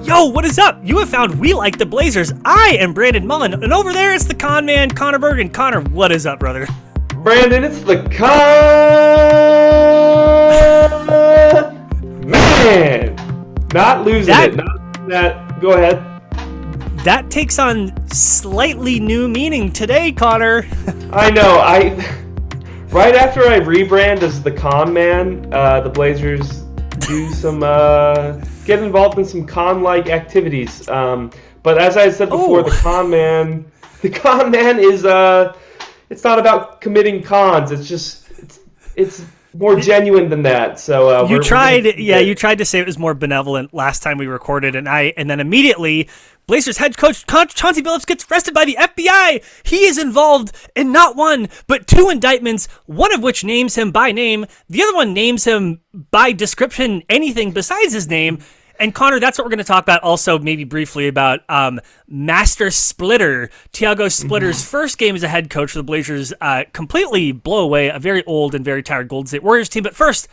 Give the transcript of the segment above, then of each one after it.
Yo, what is up? You have found We Like the Blazers. I am Brandon Mullen, and over there it's the con man, Connor Bergen. Connor, what is up, brother? Brandon, it's the con man. Not losing it. Not that. Go ahead. That takes on slightly new meaning today, Connor. I know. Right after I rebrand as the con man, the Blazers do some get involved in some con-like activities. But as I said before, the con man is it's not about committing cons. It's just it's more genuine than that. So you tried to say it was more benevolent last time we recorded, and then immediately Blazers head coach Chauncey Billups gets arrested by the FBI. He is involved in not one, but two indictments, one of which names him by name. The other one names him by description, anything besides his name. And Connor, that's what we're going to talk about also maybe briefly about Master Splitter. Tiago Splitter's first game as a head coach for the Blazers completely blow away a very old and very tired Golden State Warriors team. But first,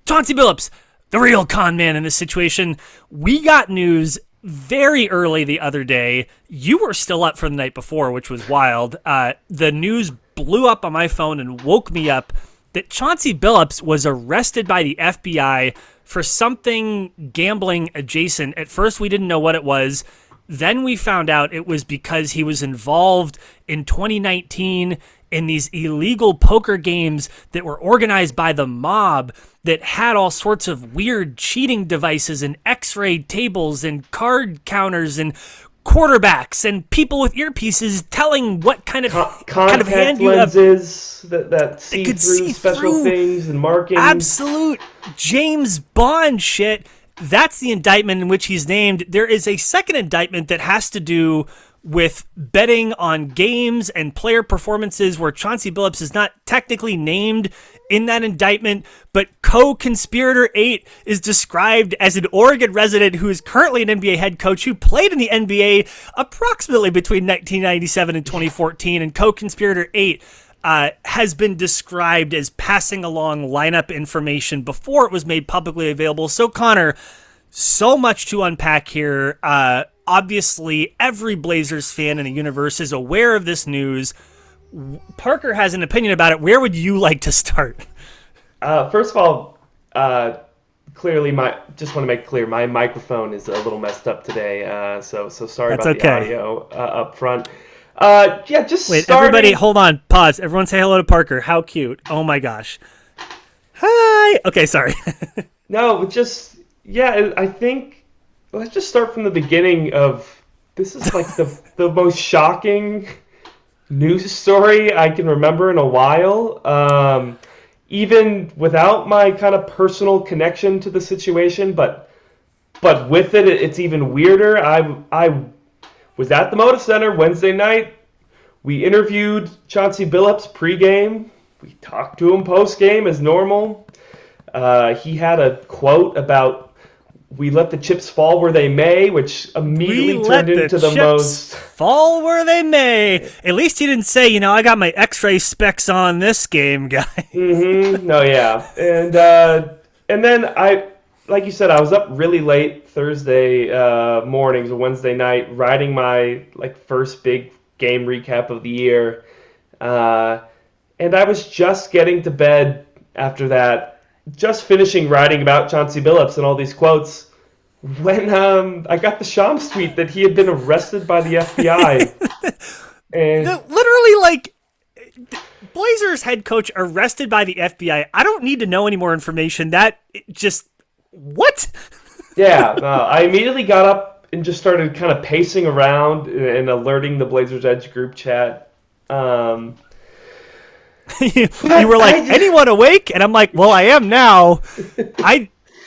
Chauncey Billups, the real con man in this situation. We got news very early the other day. You were still up from the night before, which was wild. The news blew up on my phone and woke me up that Chauncey Billups was arrested by the FBI for something gambling adjacent. At first, we didn't know what it was. Then we found out it was because he was involved in 2019 in these illegal poker games that were organized by the mob that had all sorts of weird cheating devices and x-ray tables and card counters and quarterbacks and people with earpieces telling what kind of hand you have. Lenses that see through special things and markings. Absolute James Bond shit. That's the indictment in which he's named. There is a second indictment that has to do with betting on games and player performances where Chauncey Billups is not technically named in that indictment, but co-conspirator 8 is described as an Oregon resident who is currently an NBA head coach who played in the NBA approximately between 1997 and 2014, and co-conspirator 8 has been described as passing along lineup information before it was made publicly available. So Connor, so much to unpack here. Obviously, every Blazers fan in the universe is aware of this news. Parker has an opinion about it. Where would you like to start? First of all, clearly, just want to make clear, my microphone is a little messed up today. So sorry That's about okay. The audio up front. Wait, everybody, hold on, pause. Everyone say hello to Parker. How cute. Oh my gosh. Hi. Okay, sorry. No, I think let's just start from the beginning of this is like the most shocking news story I can remember in a while. Even without my kind of personal connection to the situation, but with it, it's even weirder. I was at the Moda Center Wednesday night. We interviewed Chauncey Billups pregame. We talked to him postgame as normal. He had a quote about "We let the chips fall where they may," which immediately turned into the most fall where they may. At least he didn't say, I got my X-ray specs on this game, guy. No, yeah, and then like you said, I was up really late Thursday mornings or Wednesday night, writing my first big game recap of the year, and I was just getting to bed after that. Just finishing writing about Chauncey Billups and all these quotes when I got the Shams tweet that he had been arrested by the FBI. And literally, Blazers head coach arrested by the FBI. I don't need to know any more information. That just what? Yeah, I immediately got up and just started kind of pacing around and alerting the Blazers Edge group chat. You were like, anyone awake? And I'm like, well, I am now.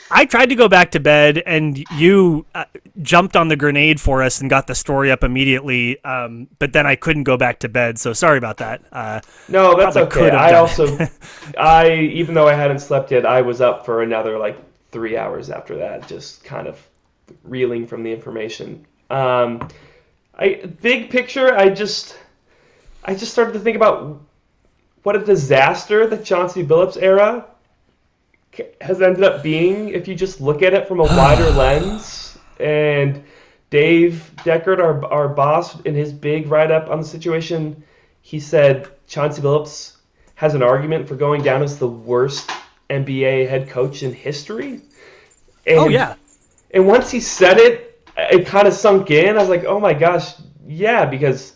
I tried to go back to bed, and you jumped on the grenade for us and got the story up immediately, but then I couldn't go back to bed, so sorry about that. No, that's okay. Even though I hadn't slept yet, I was up for another 3 hours after that, just kind of reeling from the information. Big picture, I just started to think about what a disaster the Chauncey Billups era has ended up being if you just look at it from a wider lens. And Dave Deckard, our boss, in his big write-up on the situation, he said Chauncey Billups has an argument for going down as the worst NBA head coach in history. And, Oh, yeah. And once he said it, it kind of sunk in. I was like, oh my gosh, yeah, because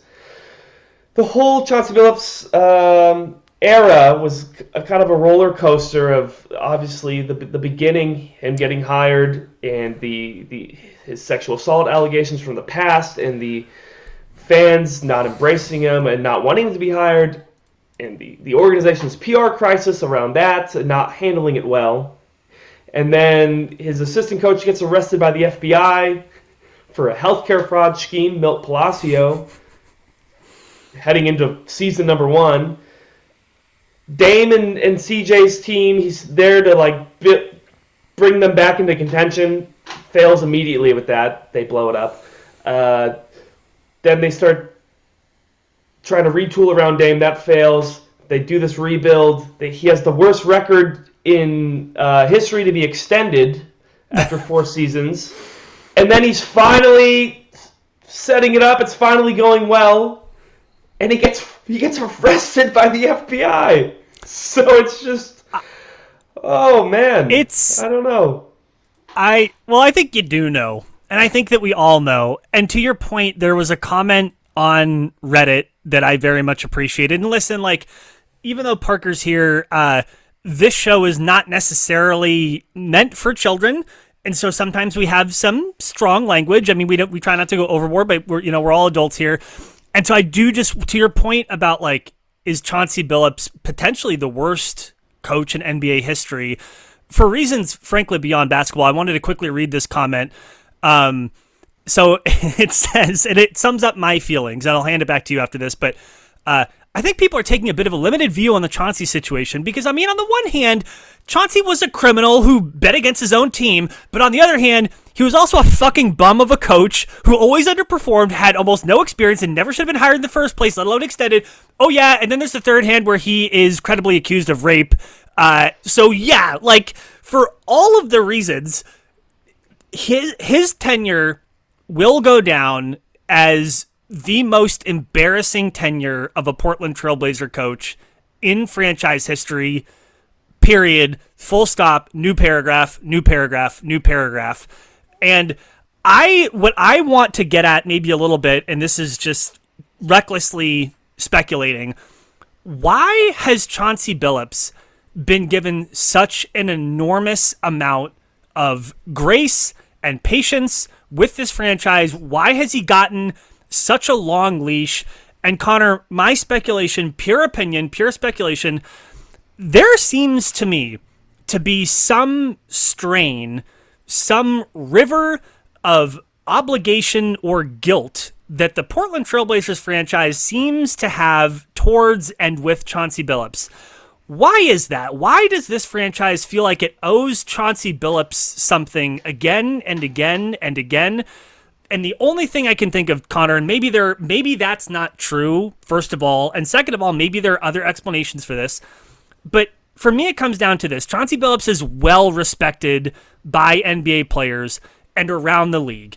the whole Chauncey Billups era was a kind of a roller coaster of obviously the beginning, him getting hired, and his sexual assault allegations from the past, and the fans not embracing him and not wanting him to be hired, and the organization's PR crisis around that, and not handling it well. And then his assistant coach gets arrested by the FBI for a healthcare fraud scheme, Milt Palacio, heading into season number 1. Dame and CJ's team, he's there to bring them back into contention. Fails immediately with that. They blow it up. Then they start trying to retool around Dame. That fails. They do this rebuild. He has the worst record in history to be extended after 4 seasons. And then he's finally setting it up. It's finally going well. And he gets arrested by the FBI. So it's just, oh man, I don't know. I think you do know, and I think that we all know. And to your point, there was a comment on Reddit that I very much appreciated. And listen, even though Parker's here, this show is not necessarily meant for children. And so sometimes we have some strong language. I mean, we try not to go overboard, but we're all adults here. And so I do, just to your point about is Chauncey Billups potentially the worst coach in NBA history? For reasons, frankly, beyond basketball, I wanted to quickly read this comment. So it says, and it sums up my feelings, and I'll hand it back to you after this, but I think people are taking a bit of a limited view on the Chauncey situation because, I mean, on the one hand, Chauncey was a criminal who bet against his own team, but on the other hand, he was also a fucking bum of a coach who always underperformed, had almost no experience, and never should have been hired in the first place, let alone extended. Oh, yeah, and then there's the third hand where he is credibly accused of rape. So, yeah, for all of the reasons, his tenure will go down as the most embarrassing tenure of a Portland Trailblazer coach in franchise history, period, full stop, new paragraph, new paragraph, new paragraph. And what I want to get at maybe a little bit, and this is just recklessly speculating, why has Chauncey Billups been given such an enormous amount of grace and patience with this franchise? Why has he gotten such a long leash? And Connor, my speculation, pure opinion, pure speculation, there seems to me to be some strain, some river of obligation or guilt that the Portland Trailblazers franchise seems to have towards and with Chauncey Billups. Why is that? Why does this franchise feel like it owes Chauncey Billups something again and again and again? And the only thing I can think of, Connor, and maybe that's not true, first of all, and second of all, maybe there are other explanations for this, but for me it comes down to this. Chauncey Billups is well respected by NBA players and around the league.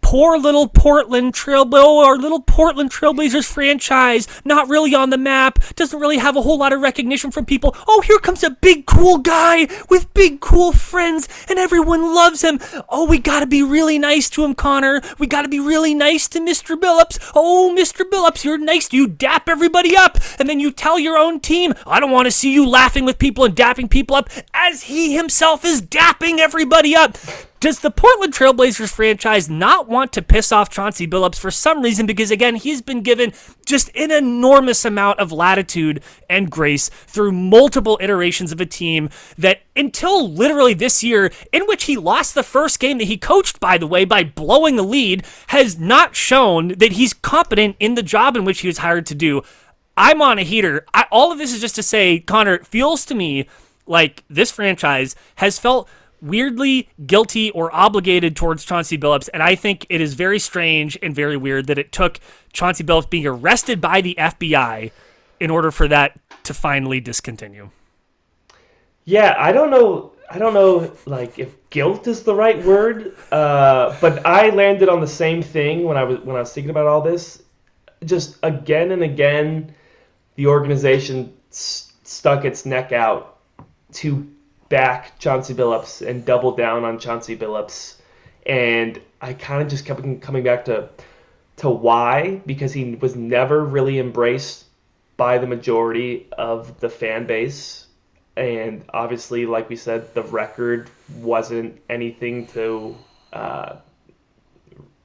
Poor little Portland Trailblazers franchise, not really on the map, doesn't really have a whole lot of recognition from people. Oh, here comes a big cool guy with big cool friends, and everyone loves him. Oh, we gotta be really nice to him, Connor. We gotta be really nice to Mr. Billups. Oh, Mr. Billups, you're nice. You dap everybody up, and then you tell your own team, I don't want to see you laughing with people and dapping people up, as he himself is dapping everybody up. Does the Portland Trailblazers franchise not want to piss off Chauncey Billups for some reason? Because, again, he's been given just an enormous amount of latitude and grace through multiple iterations of a team that, until literally this year, in which he lost the first game that he coached, by the way, by blowing the lead, has not shown that he's competent in the job in which he was hired to do. I'm on a heater. All of this is just to say, Connor, it feels to me like this franchise has felt weirdly guilty or obligated towards Chauncey Billups, and I think it is very strange and very weird that it took Chauncey Billups being arrested by the FBI in order for that to finally discontinue. Yeah, I don't know I don't know, like if guilt is the right word, but I landed on the same thing when I was thinking about all this. Just again and again, the organization stuck its neck out to back Chauncey Billups and double down on Chauncey Billups, and I kind of just kept coming back to why, because he was never really embraced by the majority of the fan base. And obviously, like we said, the record wasn't anything to,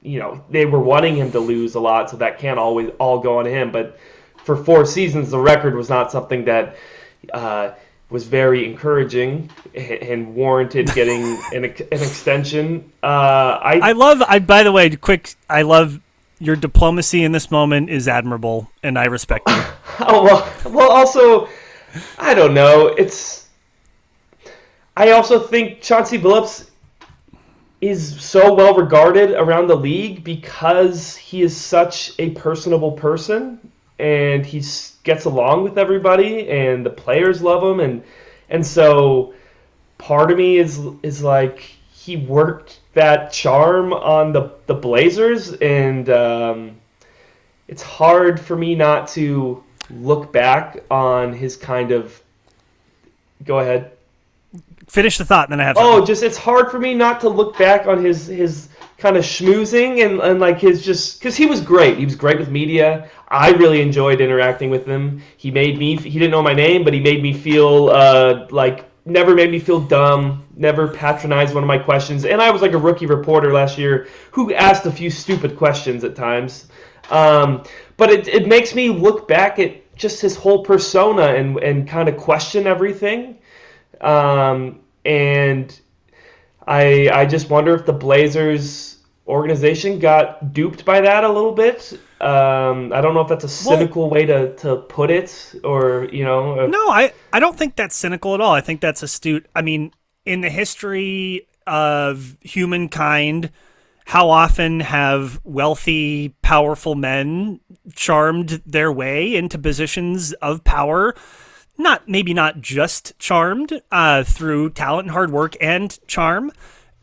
they were wanting him to lose a lot, so that can't always all go on him. But for 4 seasons, the record was not something that was very encouraging and warranted getting an extension. By the way, I love your diplomacy in this moment is admirable, and I respect you. Also, I don't know. I also think Chauncey Billups is so well regarded around the league because he is such a personable person, and he gets along with everybody, and the players love him, and so part of me is like he worked that charm on the Blazers, and it's hard for me not to look back on his kind of. Go ahead. Finish the thought, and then I have. It's hard for me not to look back on his kind of schmoozing and like his just because he was great. He was great with media. I really enjoyed interacting with him. He didn't know my name, but he made me feel like never made me feel dumb. Never patronized one of my questions. And I was like a rookie reporter last year who asked a few stupid questions at times. But it makes me look back at just his whole persona and kind of question everything. And I just wonder if the Blazers organization got duped by that a little bit. I don't know if that's a cynical way to put it, or No, I don't think that's cynical at all. I think that's astute. I mean, in the history of humankind, how often have wealthy, powerful men charmed their way into positions of power? Maybe not just charmed through talent and hard work and charm,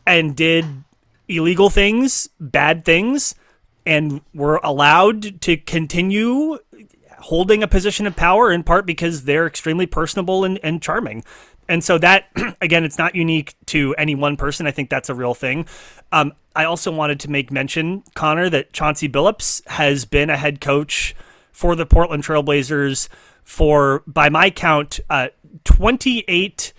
and did illegal things, bad things, and were allowed to continue holding a position of power in part because they're extremely personable and charming. And so that, again, it's not unique to any one person. I think that's a real thing. I also wanted to make mention, Connor, that Chauncey Billups has been a head coach for the Portland Trail Blazers for, by my count, 28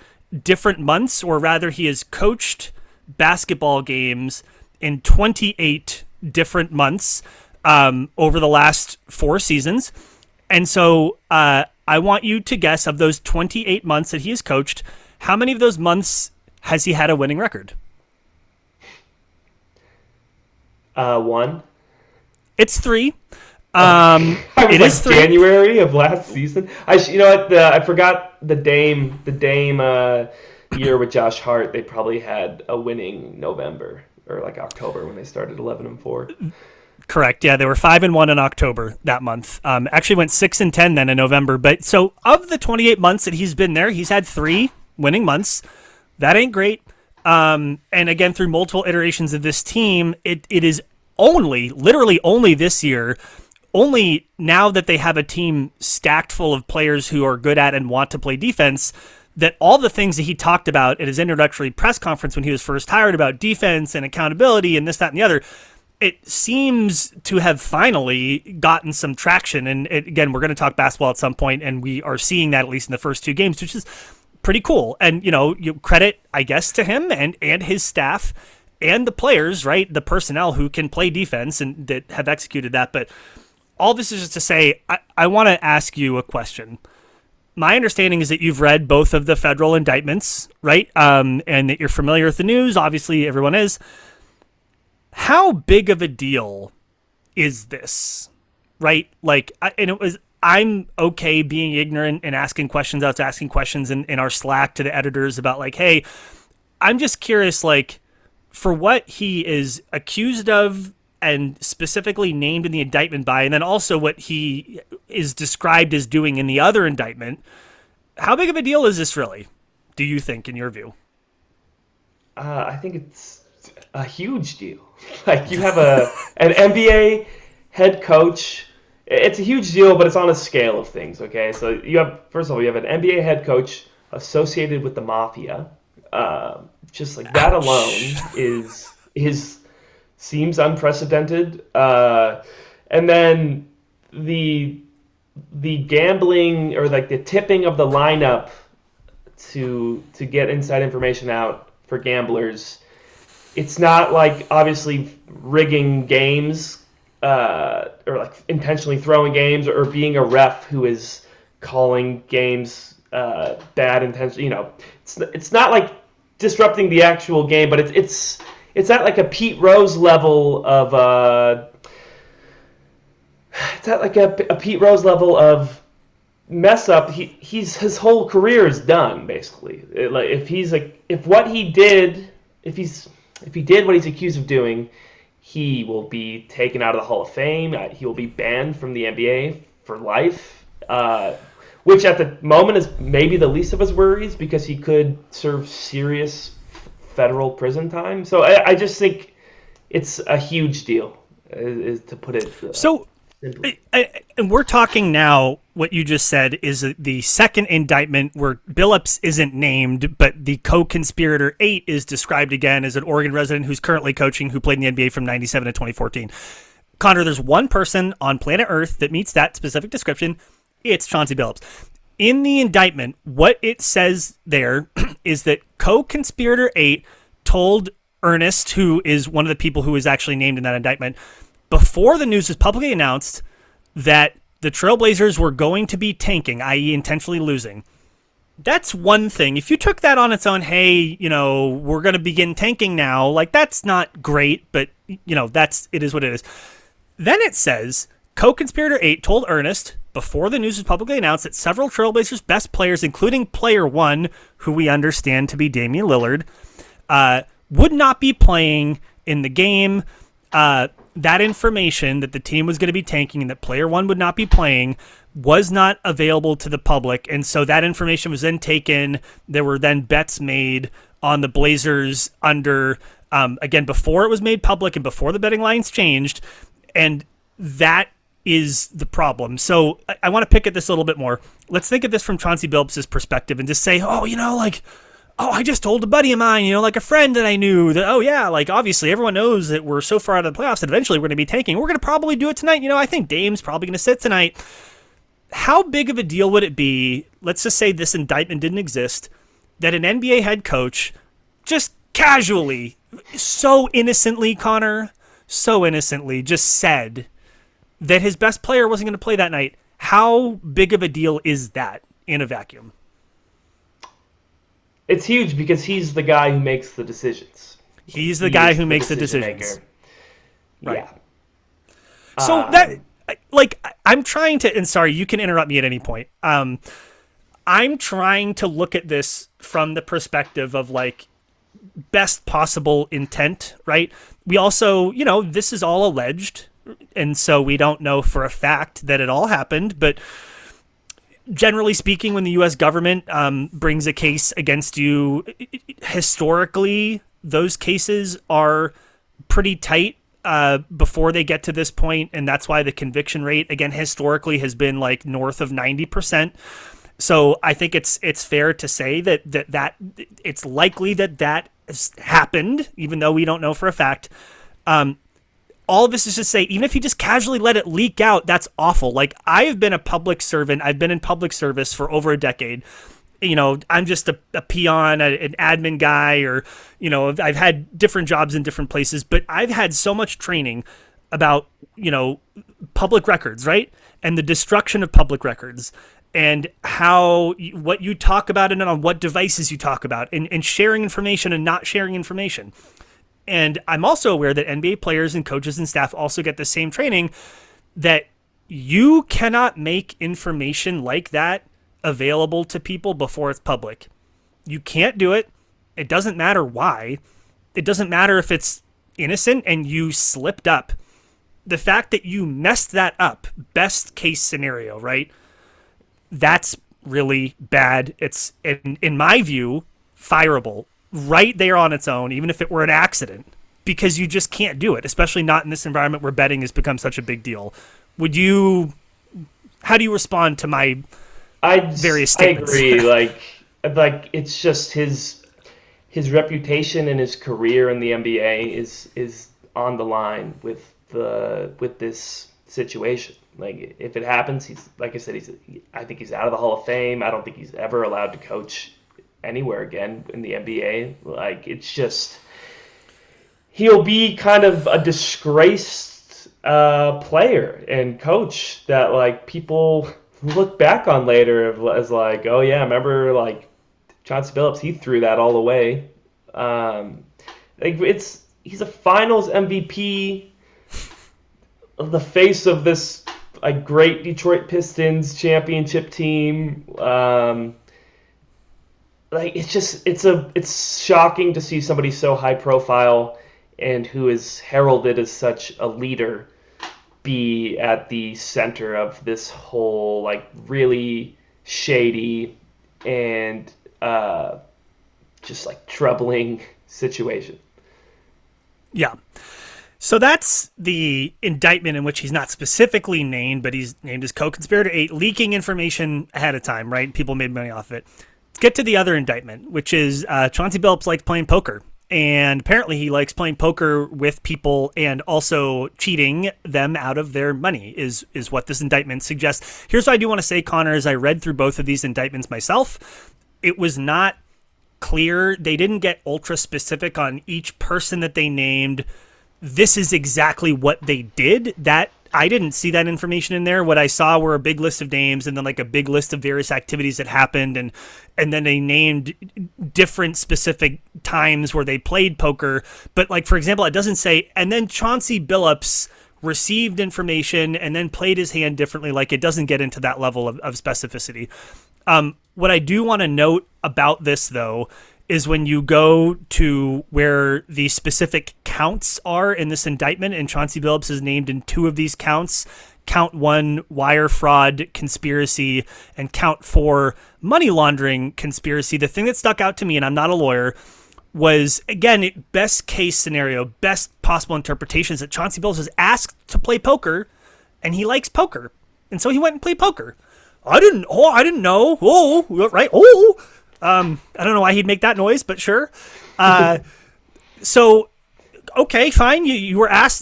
different months, or rather he has coached basketball games in 28 different months over the last 4 seasons. And so I want you to guess, of those 28 months that he has coached, how many of those months has he had a winning record? 1. It's 3. It is January of last season. I forgot the Dame year with Josh Hart. They probably had a winning November or like October when they started 11-4. Correct. Yeah, they were 5-1 in October that month. Actually went 6-10 then in November. But so of the 28 months that he's been there, he's had 3 winning months. That ain't great. And again, through multiple iterations of this team, it is literally only this year, only now that they have a team stacked full of players who are good at and want to play defense, that all the things that he talked about at his introductory press conference when he was first hired about defense and accountability and this, that, and the other, it seems to have finally gotten some traction. And again, we're going to talk basketball at some point, and we are seeing that at least in the first 2 games, which is pretty cool. And, you credit, I guess, to him and his staff and the players, right? The personnel who can play defense and that have executed that. But all this is just to say, I want to ask you a question. My understanding is that you've read both of the federal indictments, right? And that you're familiar with the news. Obviously, everyone is. How big of a deal is this, right? Like, I'm okay being ignorant and asking questions out to asking questions in our Slack to the editors about like, hey, I'm just curious, like, for what he is accused of and specifically named in the indictment by, and then also what he is described as doing in the other indictment, how big of a deal is this really, do you think, in your view? I think it's a huge deal. Like you have an NBA head coach. It's a huge deal, but it's on a scale of things. Okay, so you have first of all you have an NBA head coach associated with the mafia. Just like that Ouch. alone is seems unprecedented. And then the the gambling or like the tipping of the lineup to get inside information out for gamblers. It's not like obviously rigging games or like intentionally throwing games or being a ref who is calling games bad intention. It's not like disrupting the actual game, but it's at like a Pete Rose level of it's at like a Pete Rose level of mess up. He's his whole career is done basically. Like if he's like if what he did if he did what he's accused of doing, he will be taken out of the Hall of Fame. He will be banned from the NBA for life. Which at the moment is maybe the least of his worries because he could serve serious federal prison time. So I just think it's a huge deal, is to put it So, simply. and we're talking now. What you just said is the second indictment where Billups isn't named, but the co-conspirator 8 is described again as an Oregon resident who's currently coaching, who played in the NBA from '97 to 2014. Connor, there's one person on planet Earth that meets that specific description. It's Chauncey Billups. In the indictment, what it says there is that co-conspirator 8 told Ernest, who is one of the people who is actually named in that indictment, before the news was publicly announced that the Trailblazers were going to be tanking, i.e. intentionally losing. That's one thing. If you took that on its own, hey, we're going to begin tanking now, like that's not great, but it is what it is. Then it says co-conspirator 8 told Ernest before the news was publicly announced that several Trailblazers' best players, including player 1, who we understand to be Damian Lillard, would not be playing in the game. That information that the team was going to be tanking and that player 1 would not be playing was not available to the public. And so that information was then taken. There were then bets made on the Blazers again, before it was made public and before the betting lines changed. And that is the problem. So I want to pick at this a little bit more. Let's think of this from Chauncey Billups' perspective and just say, I just told a buddy of mine, like a friend that I knew that, obviously everyone knows that we're so far out of the playoffs that eventually we're going to be tanking. We're going to probably do it tonight. I think Dame's probably going to sit tonight. How big of a deal would it be, let's just say this indictment didn't exist, that an NBA head coach just casually, so innocently, Connor, so innocently just said that his best player wasn't going to play that night? How big of a deal is that in a vacuum? It's huge because he's the guy who makes the decisions. He's the He guy is who the makes the decision decisions. maker. Right. Yeah. So I'm trying to, and sorry, you can interrupt me at any point. I'm trying to look at this from the perspective of best possible intent, right? We also, this is all alleged, and so we don't know for a fact that it all happened, but generally speaking, when the U.S. government brings a case against you, historically, those cases are pretty tight before they get to this point, and that's why the conviction rate, again, historically has been north of 90%. So I think it's fair to say that it's likely that has happened, even though we don't know for a fact. All of this is to say, even if you just casually let it leak out, that's awful. I have been a public servant. I've been in public service for over a decade. I'm just a peon, an admin guy, or, I've had different jobs in different places, but I've had so much training about, public records, right? And the destruction of public records and what you talk about and on what devices you talk about and sharing information and not sharing information. And I'm also aware that NBA players and coaches and staff also get the same training that you cannot make information like that available to people before it's public. You can't do it. It doesn't matter why. It doesn't matter if it's innocent and you slipped up. The fact that you messed that up, best case scenario, right? That's really bad. It's, in my view, fireable. right there on its own, even if it were an accident, because you just can't do it, especially not in this environment where betting has become such a big deal. How do you respond to my various statements? I agree. Like it's just his reputation and his career in the NBA is on the line with this situation. Like if it happens, he's like I said, I think he's out of the Hall of Fame. I don't think he's ever allowed to coach anywhere again in the NBA. Like it's just he'll be kind of a disgraced player and coach that like people look back on later as like, oh yeah, remember like Chauncey Billups, he threw that all away. Like he's a Finals MVP, the face of this like great Detroit Pistons championship team. Like it's shocking to see somebody so high profile and who is heralded as such a leader be at the center of this whole like really shady and just like troubling situation. Yeah. So that's the indictment in which he's not specifically named, but he's named as co-conspirator 8, leaking information ahead of time, right? People made money off of it. Let's get to the other indictment, which is Chauncey Billups likes playing poker. And apparently he likes playing poker with people and also cheating them out of their money is what this indictment suggests. Here's what I do want to say, Connor, as I read through both of these indictments myself. It was not clear. They didn't get ultra specific on each person that they named. This is exactly what they did. That I didn't see that information in there. What I saw were a big list of names and then like a big list of various activities that happened, and then they named different specific times where they played poker. But like, for example, it doesn't say, and then Chauncey Billups received information and then played his hand differently. Like it doesn't get into that level of specificity. What I do want to note about this though is when you go to where the specific counts are in this indictment, and Chauncey Billups is named in 2 of these counts, count 1, wire fraud conspiracy, and count 4, money laundering conspiracy. The thing that stuck out to me, and I'm not a lawyer, was, again, best case scenario, best possible interpretation is that Chauncey Billups was asked to play poker, and he likes poker. And so he went and played poker. I didn't know. Oh, right. Oh, I don't know why he'd make that noise, but sure. So, okay, fine. You were asked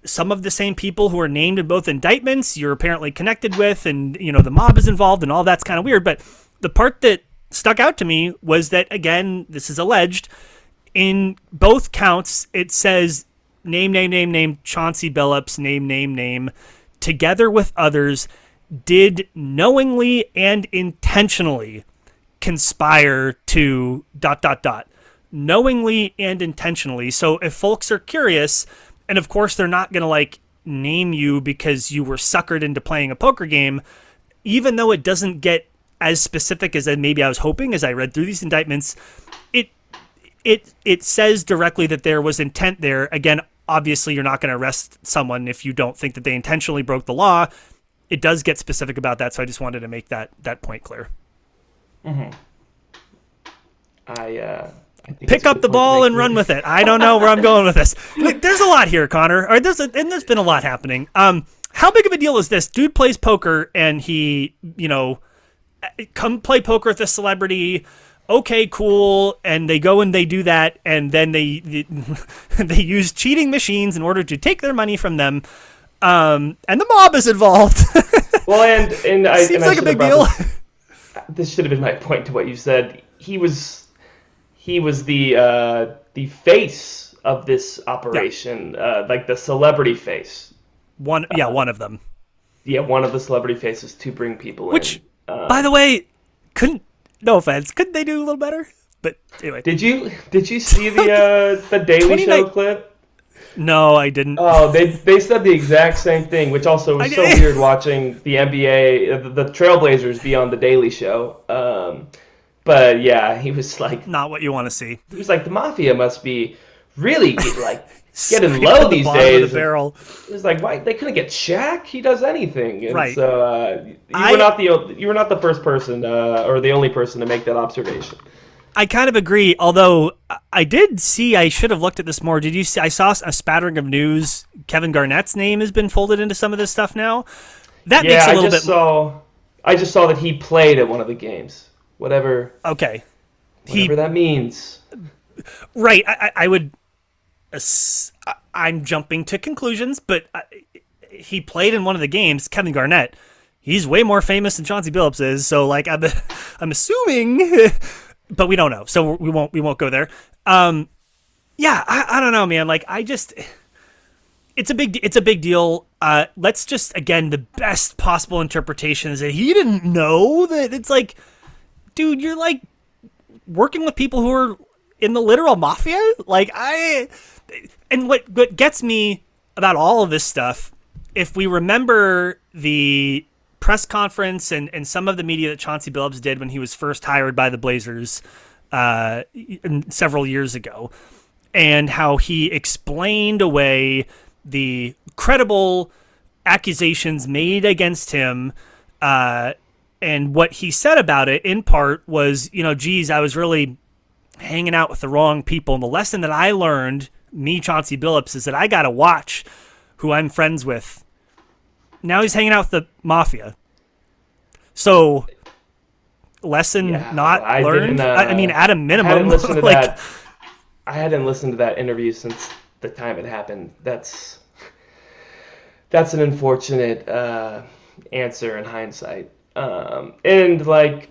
some of the same people who are named in both indictments you're apparently connected with, and, you know, the mob is involved and all that's kind of weird. But the part that stuck out to me was that, again, this is alleged, in both counts, it says name, Chauncey Billups, name, together with others, did knowingly and intentionally conspire to ... knowingly and intentionally. So if folks are curious, and of course they're not going to like name you because you were suckered into playing a poker game, even though it doesn't get as specific as maybe I was hoping as I read through these indictments, it says directly that there was intent there. Again, obviously you're not going to arrest someone if you don't think that they intentionally broke the law. It does get specific about that, so I just wanted to make that point clear. Mm-hmm. I think pick up the ball and run with it. I don't know where I'm going with this. Look, there's a lot here, Connor. Or there's been a lot happening. How big of a deal is this? Dude plays poker and he, you know, come play poker with a celebrity. Okay, cool. And they go and they do that, and then they use cheating machines in order to take their money from them. And the mob is involved. Well, and I seems like a big deal. This should have been my point to what you said. He was the face of this operation, like the celebrity face. One of them. Yeah, one of the celebrity faces to bring people in. Which, by the way, no offense, couldn't they do a little better? But anyway. Did you see the Daily Show clip? No, I didn't. Oh, they said the exact same thing, which also was so weird watching the NBA, the Trailblazers be on the Daily Show. But yeah, he was like, not what you want to see. He was like, the mafia must be really like getting low these days. The barrel. It was like, why they couldn't get Shaq? He does anything. And right. So you were not the first person or the only person to make that observation. I kind of agree. Although I did see, I should have looked at this more. Did you see? I saw a spattering of news. Kevin Garnett's name has been folded into some of this stuff now. That Yeah, makes a little bit. I just saw that he played at one of the games. Whatever Okay. whatever that means. Right. I would. I'm jumping to conclusions, but he played in one of the games. Kevin Garnett. He's way more famous than Chauncey Billups is. So like I'm assuming, but we don't know. So we won't go there. Yeah. I don't know, man. Like it's a big deal. Let's just, again, the best possible interpretation is that he didn't know that. It's like, dude, you're like working with people who are in the literal mafia. And what gets me about all of this stuff, if we remember the press conference and some of the media that Chauncey Billups did when he was first hired by the Blazers several years ago, and how he explained away the credible accusations made against him, and what he said about it in part was, geez, I was really hanging out with the wrong people. And the lesson that I learned, me, Chauncey Billups, is that I got to watch who I'm friends with. Now he's hanging out with the mafia. So, lesson not learned? I mean, at a minimum. I hadn't listened to that. I hadn't listened to that interview since the time it happened. That's an unfortunate answer in hindsight. And I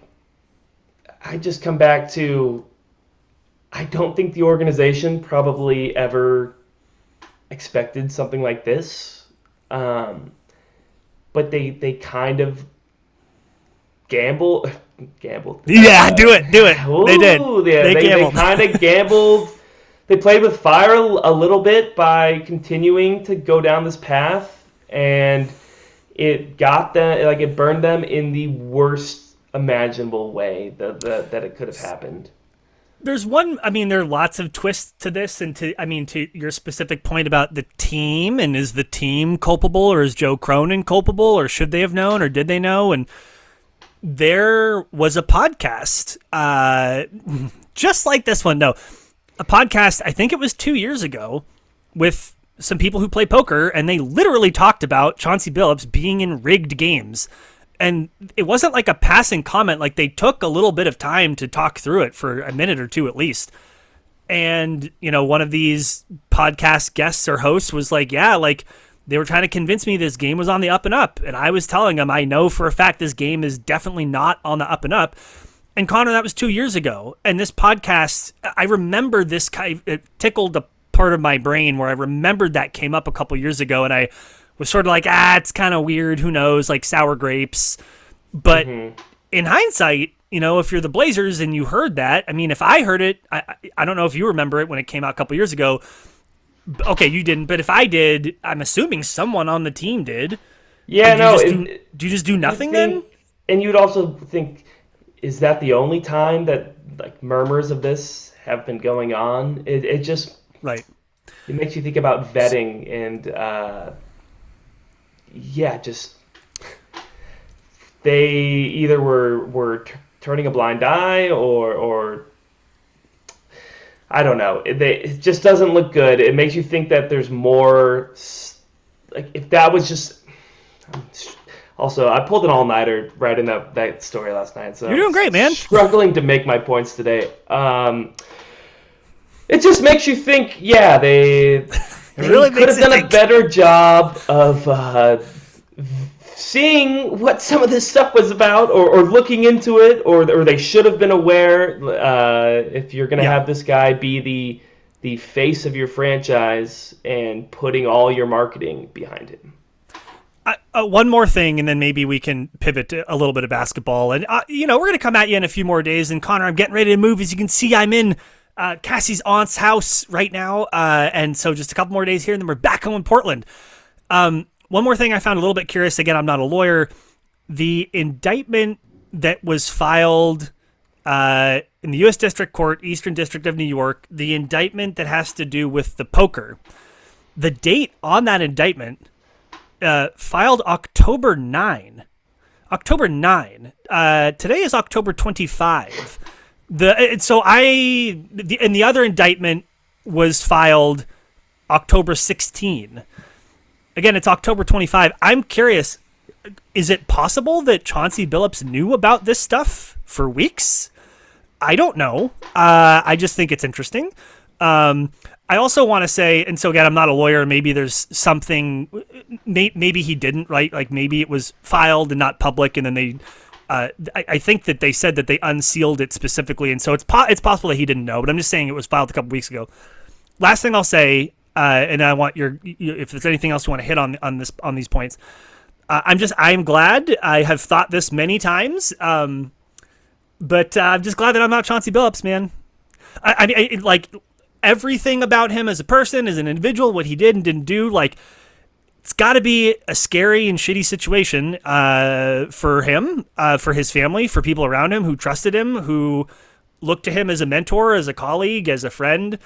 just come back to, I don't think the organization probably ever expected something like this. But they kind of gambled. Yeah, do it. Ooh, They did. Yeah, they gambled. They kind of gambled. They played with fire a little bit by continuing to go down this path, and it got them, it burned them in the worst imaginable way that it could have happened. There are lots of twists to this, and to your specific point about the team, and is the team culpable, or is Joe Cronin culpable, or should they have known, or did they know? And there was a podcast, just like this one, a podcast, I think it was 2 years ago, with some people who play poker, and they literally talked about Chauncey Billups being in rigged games. And it wasn't like a passing comment. Like, they took a little bit of time to talk through it for a minute or two at least. And, one of these podcast guests or hosts was like, yeah, like, they were trying to convince me this game was on the up and up. And I was telling them, I know for a fact this game is definitely not on the up and up. And Connor, that was 2 years ago. And this podcast, I remember this it tickled a part of my brain where I remembered that came up a couple years ago. And I was sort of like, it's kind of weird. Who knows? Like sour grapes. But in hindsight, if you're the Blazers and you heard that, I mean, if I heard it, I don't know if you remember it when it came out a couple years ago. Okay, you didn't. But if I did, I'm assuming someone on the team did. Yeah, do you just do nothing then? And you'd also think, is that the only time that murmurs of this have been going on? It just right. It makes you think about vetting and just they either were turning a blind eye or I don't know. It just doesn't look good. It makes you think that there's more. If that was just. Also, I pulled an all-nighter writing that story last night. So you're doing great, man. Struggling to make my points today. It just makes you think. Yeah, they really could have done a better job of seeing what some of this stuff was about, or looking into it, or they should have been aware. If you're going to have this guy be the face of your franchise and putting all your marketing behind him. One more thing, and then maybe we can pivot to a little bit of basketball. And, we're going to come at you in a few more days. And, Connor, I'm getting ready to move. As you can see, I'm in Cassie's aunt's house right now. And so just a couple more days here, and then we're back home in Portland. One more thing I found a little bit curious. Again, I'm not a lawyer. The indictment that was filed in the U.S. District Court, Eastern District of New York, the indictment that has to do with the poker, the date on that indictment filed October 9. October 9. Today is October 25. The other indictment was filed October 16. Again, it's October 25. I'm curious, is it possible that Chauncey Billups knew about this stuff for weeks? I don't know. I just think it's interesting. I also want to say, and so again, I'm not a lawyer. Maybe there's something. Maybe he didn't, right? Like maybe it was filed and not public, and then they. I think that they said that they unsealed it specifically, and so it's possible that he didn't know. But I'm just saying it was filed a couple weeks ago. Last thing I'll say, and I want if there's anything else you want to hit on these points. I'm glad. I have thought this many times, but I'm just glad that I'm not Chauncey Billups, man. Like everything about him as a person, as an individual, what he did and didn't do, like it's got to be a scary and shitty situation for him, for his family, for people around him who trusted him, who looked to him as a mentor, as a colleague, as a friend.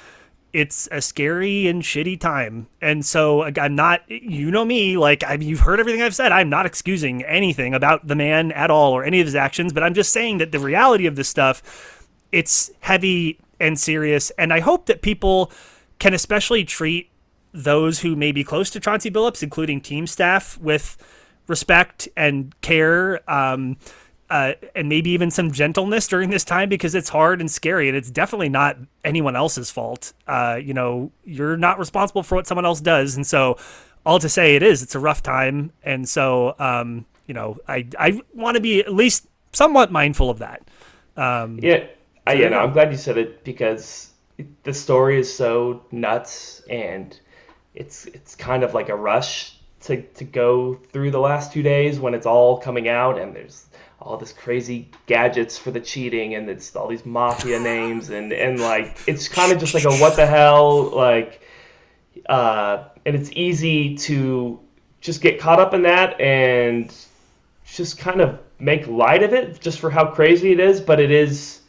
It's a scary and shitty time. And so I'm not, you know me, like you've heard everything I've said. I'm not excusing anything about the man at all or any of his actions, but I'm just saying that the reality of this stuff, it's heavy and serious. And I hope that people can especially treat those who may be close to Chauncey Billups, including team staff, with respect and care, and maybe even some gentleness during this time, because it's hard and scary, and it's definitely not anyone else's fault. You're not responsible for what someone else does, and so all to say it's a rough time, and so I want to be at least somewhat mindful of that. I'm glad you said it, because the story is so nuts, and it's kind of like a rush to go through the last 2 days when it's all coming out, and there's all this crazy gadgets for the cheating, and it's all these mafia names, and like it's kind of just like a what the hell, like and it's easy to just get caught up in that and just kind of make light of it just for how crazy it is, but it is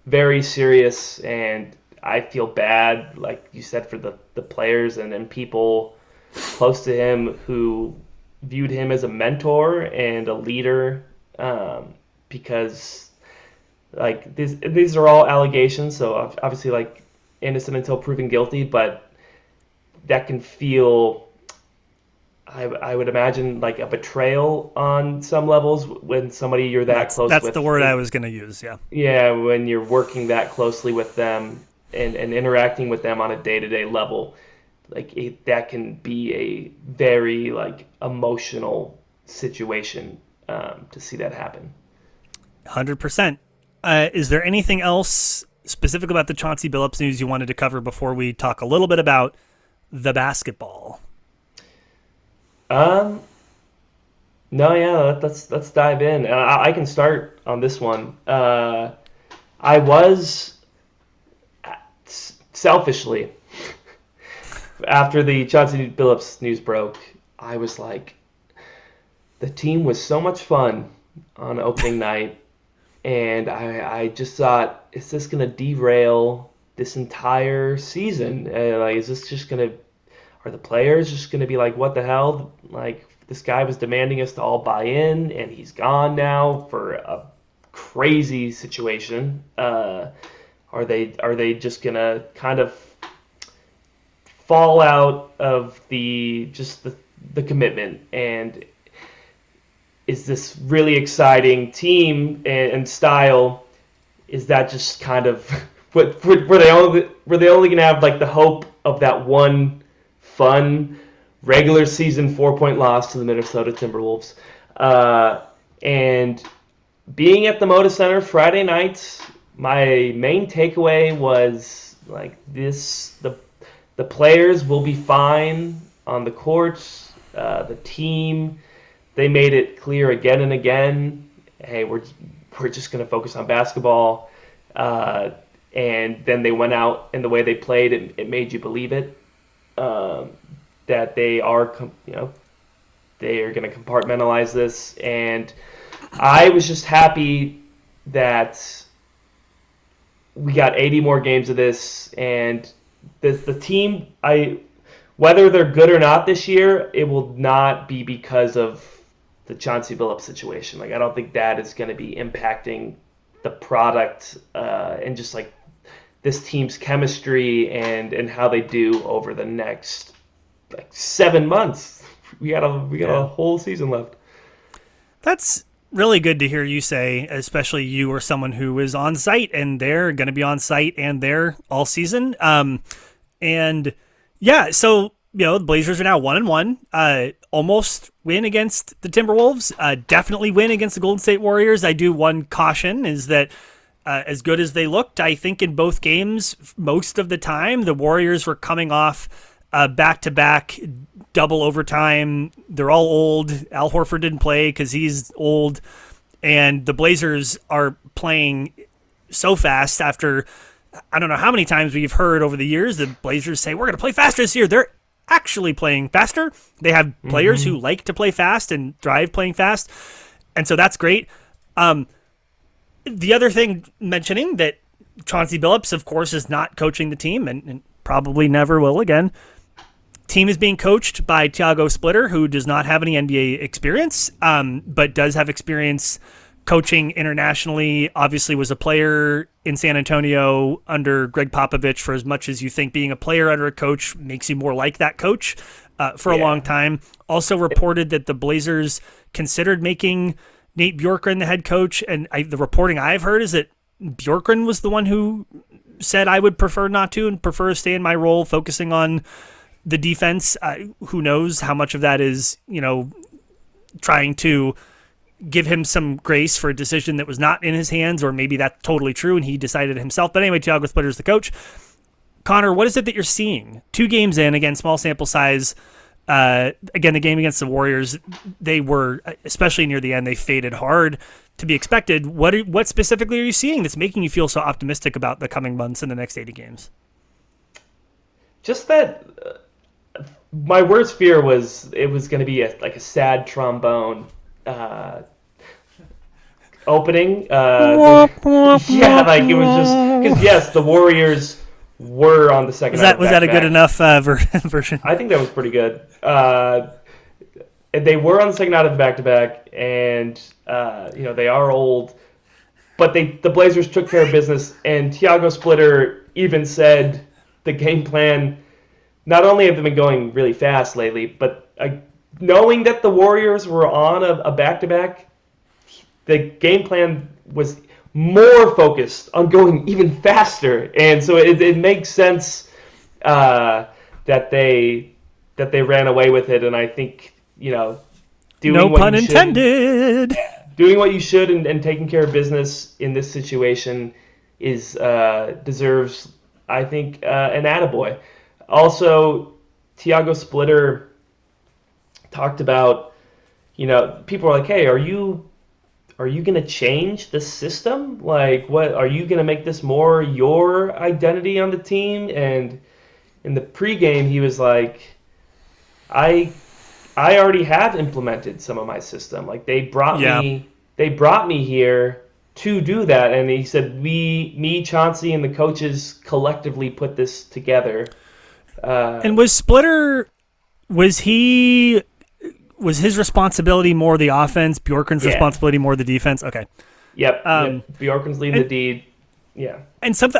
very serious, and I feel bad, like you said, for the players and people close to him who viewed him as a mentor and a leader, because like these are all allegations, so obviously like innocent until proven guilty, but that can feel, I would imagine, like a betrayal on some levels when somebody you're close with. That's the word I was going to use, yeah. Yeah, when you're working that closely with them and interacting with them on a day-to-day level, like that can be a very like emotional situation, to see that happen. 100%. Is there anything else specific about the Chauncey Billups news you wanted to cover before we talk a little bit about the basketball? No, yeah, let's dive in. I can start on this one. I was selfishly, after the Chauncey Billups news broke, I was like, the team was so much fun on opening night, and I just thought, is this going to derail this entire season? Like, is this just going to, are the players just going to be like, what the hell? Like, this guy was demanding us to all buy in, and he's gone now for a crazy situation. Are they just going to kind of fall out of the commitment? And is this really exciting team and style, is that just kind of were they only going to have like the hope of that one fun regular season 4-point loss to the Minnesota Timberwolves? And being at the Moda Center Friday nights, my main takeaway was like this: the players will be fine on the courts. The team, they made it clear again and again, hey, we're just going to focus on basketball. And then they went out, and the way they played, it made you believe it, that they are, they are going to compartmentalize this. And I was just happy that we got 80 more games of this, and the team, whether they're good or not this year, it will not be because of the Chauncey Billups situation. Like, I don't think that is going to be impacting the product and just like this team's chemistry and how they do over the next like 7 months. We got a whole season left. That's really good to hear you say, especially you or someone who is on site and they're going to be on site and there all season. And yeah, so the Blazers are now 1-1. Almost win against the Timberwolves. Definitely win against the Golden State Warriors. I do one caution is that as good as they looked, I think in both games, most of the time, the Warriors were coming off back-to-back double overtime. They're all old. Al Horford didn't play because he's old. And the Blazers are playing so fast after, I don't know how many times we've heard over the years the Blazers say, we're going to play faster this year. They're actually playing faster. They have players who like to play fast and thrive playing fast. And so that's great. The other thing mentioning that Chauncey Billups, of course, is not coaching the team and probably never will again. Team is being coached by Thiago Splitter, who does not have any NBA experience, but does have experience coaching internationally. Obviously was a player in San Antonio under Greg Popovich for as much as you think being a player under a coach makes you more like that coach for a long time. Also reported that the Blazers considered making Nate Bjorkgren the head coach, and the reporting I've heard is that Bjorkgren was the one who said I would prefer not to and prefer to stay in my role focusing on the defense. Who knows how much of that is, trying to give him some grace for a decision that was not in his hands, or maybe that's totally true and he decided it himself. But anyway, Thiago Splitter is the coach. Connor, what is it that you're seeing? 2 games in, again, small sample size. Again, the game against the Warriors, they were, especially near the end, they faded hard to be expected. What specifically are you seeing that's making you feel so optimistic about the coming months and the next 80 games? Just that my worst fear was it was going to be a sad trombone opening. Yeah, like it was just because yes, the Warriors were on the second. Was that a good enough version? I think that was pretty good. And they were on the second night of the back-to-back, and they are old, but the Blazers took care of business. And Thiago Splitter even said the game plan. Not only have they been going really fast lately, but knowing that the Warriors were on a back-to-back, the game plan was more focused on going even faster, and so it makes sense that they ran away with it. And I think doing no pun intended. Doing what you should and taking care of business in this situation is deserves, I think, an attaboy. Also, Thiago Splitter talked about, people are like, hey, are you going to change the system? Like, what are you going to make this more your identity on the team? And in the pregame, he was like, I already have implemented some of my system. Like they brought me here to do that. And he said, me, Chauncey, and the coaches collectively put this together. And was Splitter, was his responsibility more the offense, Bjorkgren's responsibility more the defense? Okay. Yep. Bjorkgren's leading the deed. Yeah. And something,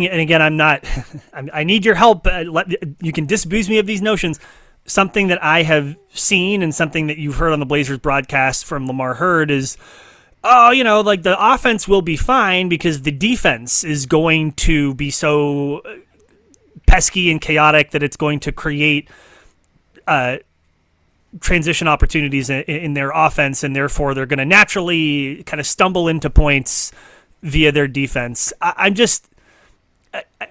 and again, I'm not, I need your help. You can disabuse me of these notions. Something that I have seen and something that you've heard on the Blazers broadcast from Lamar Hurd is, like the offense will be fine because the defense is going to be so pesky and chaotic that it's going to create transition opportunities in their offense, and therefore they're going to naturally kind of stumble into points via their defense.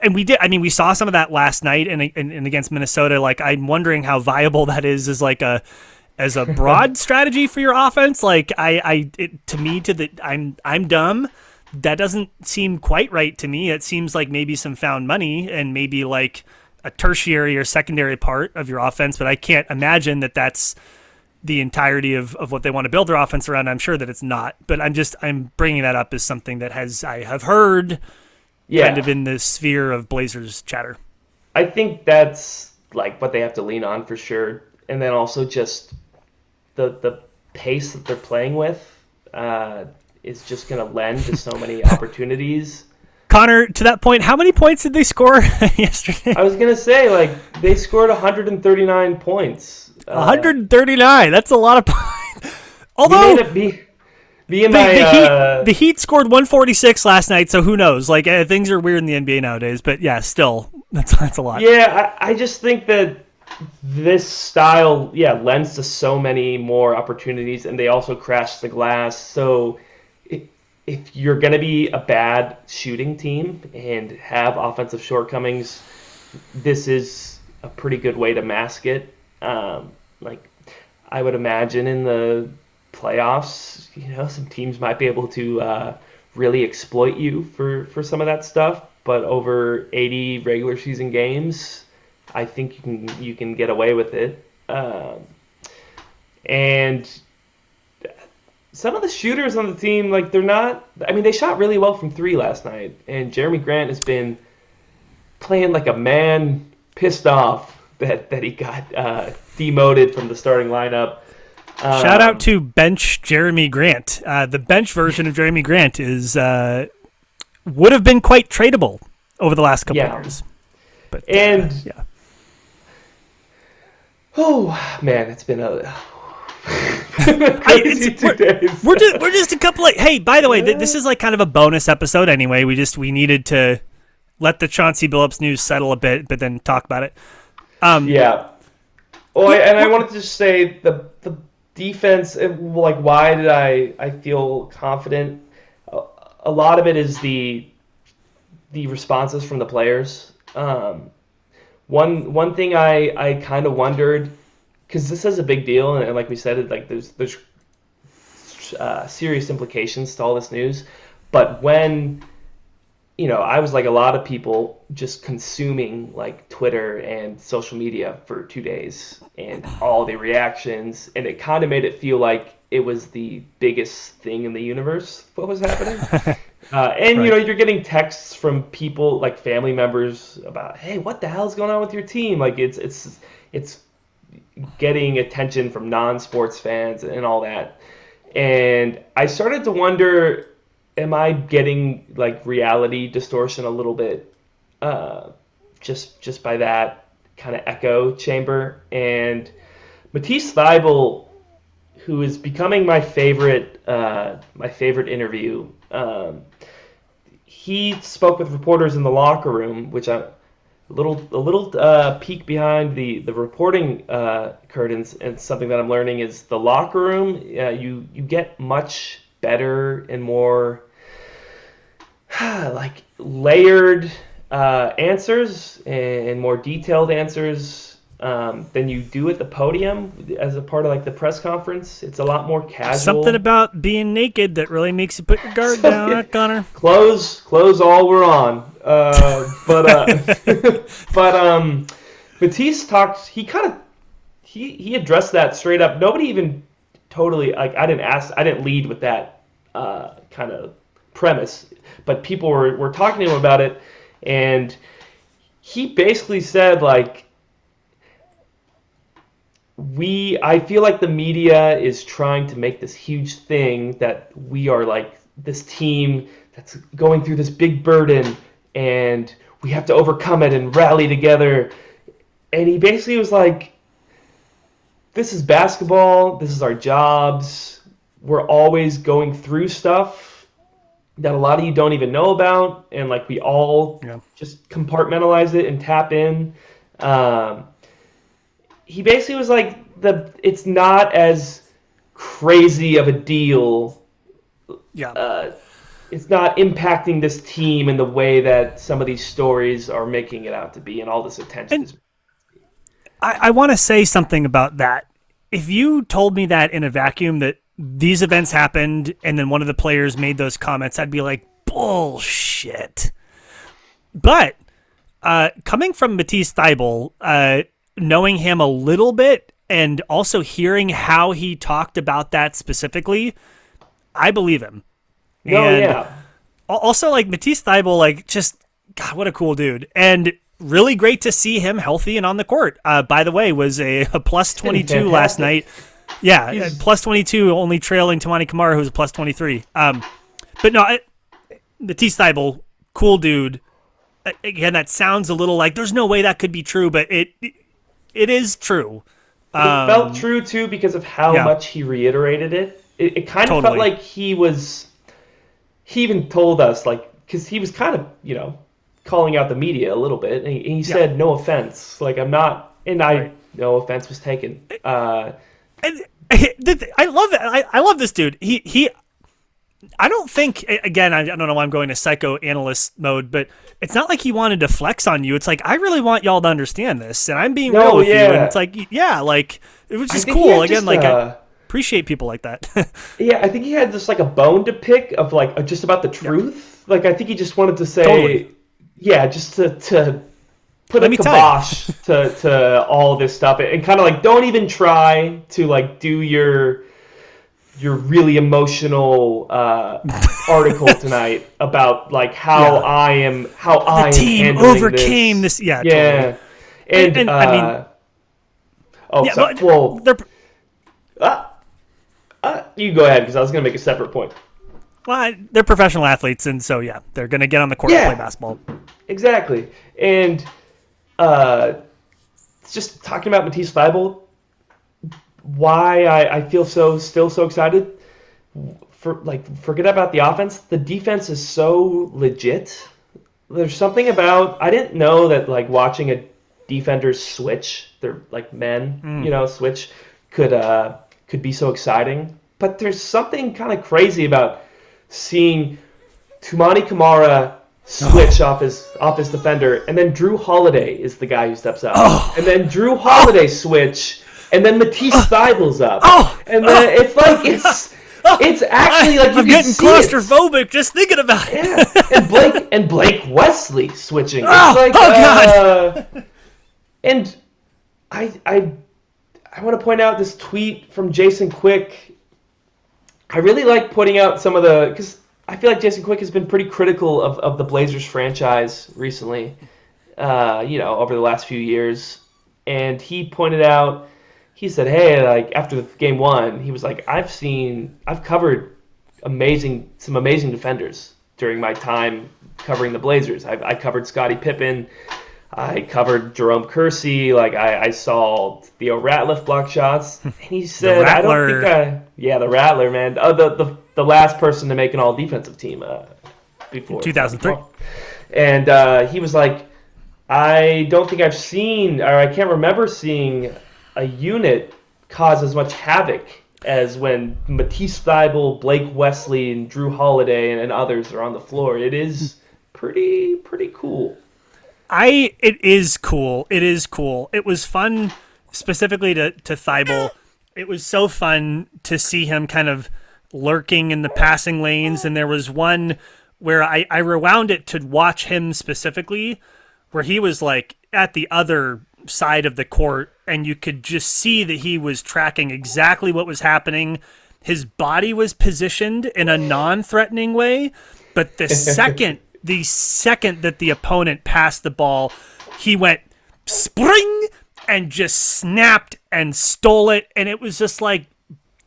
We saw some of that last night and against Minnesota. Like, I'm wondering how viable that is as a broad strategy for your offense. Like, I'm dumb. That doesn't seem quite right to me. It seems like maybe some found money and maybe like a tertiary or secondary part of your offense, but I can't imagine that that's the entirety of what they want to build their offense around. I'm sure that it's not, but I'm bringing that up as something that I have heard kind of in the sphere of Blazers chatter. I think that's like what they have to lean on for sure. And then also just the pace that they're playing with is just going to lend to so many opportunities. Connor, to that point, how many points did they score yesterday? I was going to say, like, they scored 139 points. 139. That's a lot of points. Although the Heat scored 146 last night, so who knows? Like, things are weird in the NBA nowadays, but yeah, still, that's a lot. Yeah, I just think that this style, lends to so many more opportunities, and they also crash the glass. So if you're going to be a bad shooting team and have offensive shortcomings, this is a pretty good way to mask it. Like, I would imagine in the playoffs, some teams might be able to really exploit you for some of that stuff. But over 80 regular season games, I think you can get away with it. And some of the shooters on the team, like, they're not. I mean, they shot really well from three last night, and Jeremy Grant has been playing like a man pissed off that he got demoted from the starting lineup. Shout out to bench Jeremy Grant. The bench version of Jeremy Grant is would have been quite tradable over the last couple of years. But oh man, it's been a crazy 2 days. We're just a couple of. Hey, by the way, this is like kind of a bonus episode anyway. We needed to let the Chauncey Billups news settle a bit, but then talk about it. Well, I wanted to just say the defense. Like, why did I feel confident? A lot of it is the responses from the players. One thing I kind of wondered, because this is a big deal, and like we said, like there's serious implications to all this news. But when I was like a lot of people, just consuming like Twitter and social media for 2 days and all the reactions, and it kind of made it feel like it was the biggest thing in the universe, what was happening. And right. You're getting texts from people, like family members, about, hey, what the hell is going on with your team? Like, it's getting attention from non-sports fans and all that. And I started to wonder, am I getting like reality distortion a little bit, just by that kind of echo chamber? And Matisse Thybulle, who is becoming my favorite interview, he spoke with reporters in the locker room, which a little peek behind the reporting curtains, and something that I'm learning is the locker room. You get much better and more like layered answers and more detailed answers than you do at the podium as a part of like the press conference. It's a lot more casual. Something about being naked that really makes you put your guard down, huh, Connor? Clothes all were on. But Matisse talked. He addressed that straight up. Nobody even totally like. I didn't lead with that kind of premise, but people were talking to him about it, and he basically said like, I feel like the media is trying to make this huge thing that we are like this team that's going through this big burden and we have to overcome it and rally together. And he basically was like, this is basketball, this is our jobs, we're always going through stuff that a lot of you don't even know about, and like we all just compartmentalize it and tap in. He basically was like, it's not as crazy of a deal. Yeah. It's not impacting this team in the way that some of these stories are making it out to be, and all this attention is. I want to say something about that. If you told me that in a vacuum, that these events happened and then one of the players made those comments, I'd be like, bullshit. But coming from Matisse Thybulle, knowing him a little bit and also hearing how he talked about that specifically, I believe him. Also, like, Matisse Thybulle, like, just, God, what a cool dude. And really great to see him healthy and on the court. By the way, was a plus 22 last night. Yeah, He's plus 22, only trailing Tamani Kamara, who's a plus 23. But no, Matisse Thybulle, cool dude. Again, that sounds a little like there's no way that could be true, but it is true. it felt true too because of how Yeah, much he reiterated it. It kind of felt totally. like he even told us, like, because he was kind of, calling out the media a little bit, and he Yeah, said, "No offense, like I'm not," and right. no offense was taken. And I love it. I love this dude. He I don't think, again, I don't know why I'm going to psychoanalyst mode, but it's not like he wanted to flex on you. It's like, I really want y'all to understand this, and I'm being real No, with you. And it's yeah, like, yeah, like, it was I just think he cool. had Again, just like, I appreciate people like that. yeah, I think he had just like a bone to pick of like just about the Yeah, truth. Like I think he just wanted to totally. say, yeah, just to put a Let me tell you. kibosh to all of this stuff and kind of like don't even try to like do your really emotional article tonight about like Yeah. how The I am team handling overcame this. this. Yeah, totally. Yeah, and And I mean, oh, yeah, so but well, they're, uh, you go ahead because I was gonna make a separate point. well, they're professional athletes, and so, yeah, they're going to get on the court and play Yeah, basketball. exactly, and uh, just talking about Matisse Thybulle, why I feel still so excited. Forget about the offense. The defense is so legit. There's something about I didn't know that like watching a defender switch, they're like men, switch could be so exciting. But there's something kind of crazy about seeing Tumani Kamara switch off his defender, and then Drew Holiday is the guy who steps up, and then Drew Holiday switch, and then Matisse Thybulle's up, and then it's like it's actually like you I'm can getting see it. claustrophobic just thinking about it. Yeah, and Blake Wesley switching. It's Oh, like oh God. and I want to point out this tweet from Jason Quick. I really like pointing out some of because I feel like Jason Quick has been pretty critical of the Blazers franchise recently, over the last few years. And he pointed out, he said, hey, like after game one, he was like, I've covered some amazing defenders during my time covering the Blazers. I covered Scottie Pippen. I covered Jerome Kersey. Like I saw Theo Ratliff block shots. And he The said, I don't think Rattler. the Rattler, man. The last person to make an all defensive team before 2003. And he was like, I don't think I've seen, or I can't remember seeing a unit cause as much havoc as when Matisse Thybulle, Blake Wesley, and Drew Holiday and others are on the floor. It is pretty cool. It is cool. It is cool. It was fun, specifically to Thybulle. It was so fun to see him kind of lurking in the passing lanes, and there was one where I rewound it to watch him specifically, where he was like at the other side of the court, and you could just see that he was tracking exactly what was happening. His body was positioned in a non-threatening way, but the second that the opponent passed the ball, he went spring and just snapped and stole it, and it was just like,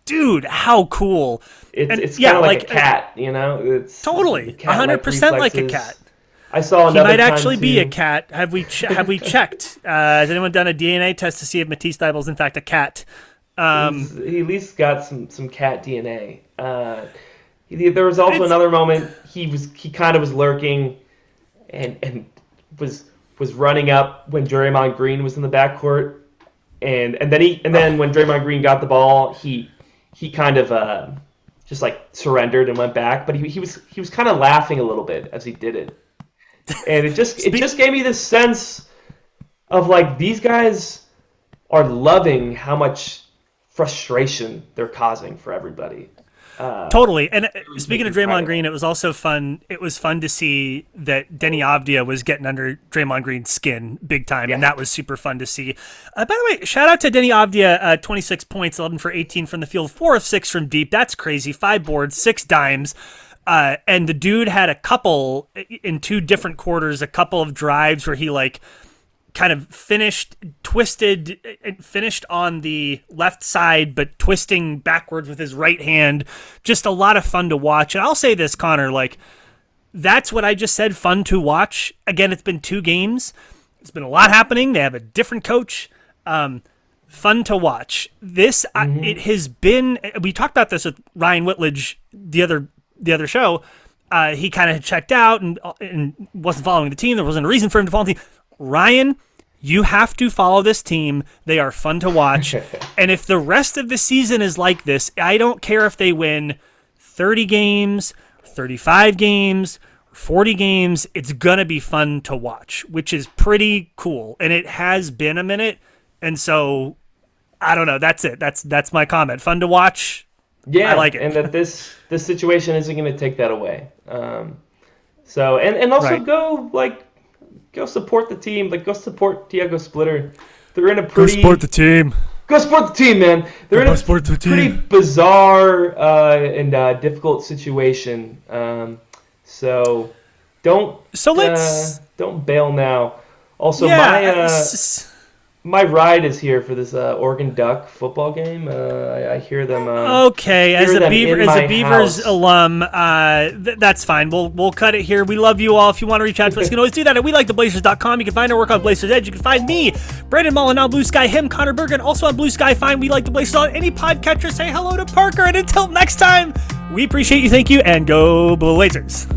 dude, how cool. It's yeah, kind of like a cat, It's totally, cat-like 100% like a reflexes. cat. I saw He another might time actually be too. a cat. Have we checked? Has anyone done a DNA test to see if Matisse Thybulle is in fact a cat? He at least got some cat DNA. There was also It's another moment he kind of was lurking, and was running up when Draymond Green was in the backcourt, and then when Draymond Green got the ball, he kind of just like surrendered and went back, but he was kind of laughing a little bit as he did it, and it just gave me this sense of like these guys are loving how much frustration they're causing for everybody. totally. And speaking of Draymond incredible. Green, it was also fun. It was fun to see that Denny Avdia was getting under Draymond Green's skin big time, and Yeah. that was super fun to see. By the way, shout out to Denny Avdia, 26 points, 11 for 18 from the field, 4 of 6 from deep. That's crazy. 5 boards, 6 dimes. And the dude had a couple in 2 different quarters, a couple of drives where he like kind of finished on the left side, but twisting backwards with his right hand. Just a lot of fun to watch. And I'll say this, Connor, like, that's what I just said, fun to watch. Again, it's been 2 games. It's been a lot happening. They have a different coach. Fun to watch. This, it has been, we talked about this with Ryan Whitledge the other show. He kind of checked out and wasn't following the team. There wasn't a reason for him to follow the team. Ryan, you have to follow this team. They are fun to watch. And if the rest of the season is like this, I don't care if they win 30 games, 35 games, 40 games. It's going to be fun to watch, which is pretty cool. And it has been a minute. And so, I don't know. That's it. That's my comment. Fun to watch. Yeah, I like it. And that this situation isn't going to take that away. So, and also go support the team. Like, go support Tiago Splitter. They're in a pretty... Go support the team. Go support the team, man. They're in a pretty bizarre and difficult situation. So don't bail now. Also, my ride is here for this Oregon Duck football game. I hear them. Okay, as a Beavers alum, that's fine. We'll cut it here. We love you all. If you want to reach out to us, you can always do that at WeLikeTheBlazers.com. You can find our work on Blazers Edge. You can find me, Brandon Mullen, on Blue Sky. Him, Connor Bergen, also on Blue Sky. Find We Like the Blazers on any podcatcher. Say hello to Parker. And until next time, we appreciate you. Thank you, and go Blazers.